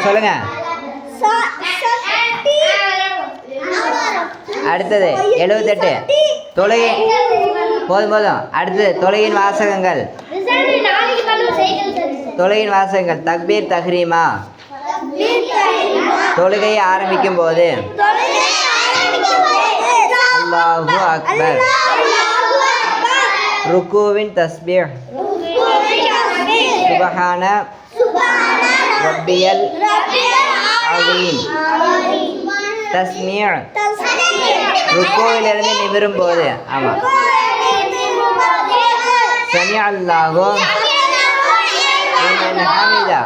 சொல்லுங்க. அடுத்தது 78. தொழுகை. போதும் போதும். அடுத்தது தொழுகையின் வாசகங்கள். தொழுகையின் வாசகங்கள். தக்பீர் தஹ்ரீமா. தொழுகையை ஆரம்பிக்கும் போது அல்லாஹு அக்பர். ருக்குவின் தஸ்பீஹ். சுபஹான ரப்பியல் அஸீம். தஸ்மீஅ். ருக்குவிலிருந்து நிமிரும் போது. ஆமாம். சமிஅ அல்லாஹு லிமன் ஹமிதா.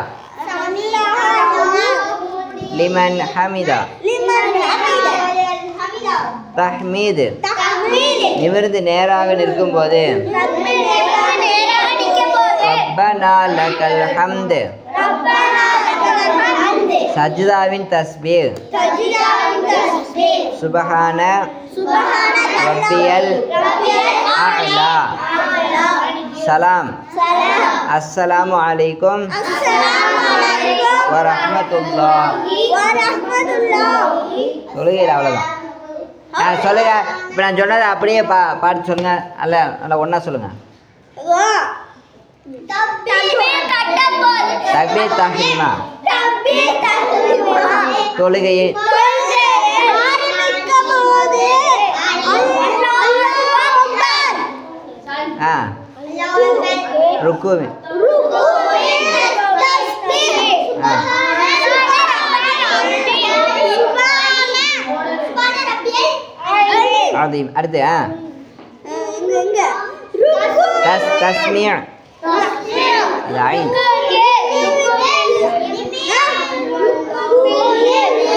லிமன் ஹமிதா. தஹ்மீத். நிமிர்ந்து நேராக நிற்கும் போது ரப்பனா லக்கல் ஹம்து. சஜ்தாவின் தஸ்பீஹ். சுபஹான ரப்பியல் அலா. சலாம். அஸ்ஸலாமு அலைக்கும் வரஹ்மத்துல்லாஹ். தொழுகையில் அவ்வளோதான். சொல்லுங்க. இப்போ நான் சொன்னதை அப்படியே பாட்டு சொல்லுங்க. நல்லா ஒன்றா சொல்லுங்க. தக்பீர் தஹ்ரீமா. தொழுகையை ருக்குவின் அதையும் அடுத்து தஸ்மீஅ். அது ஐன்.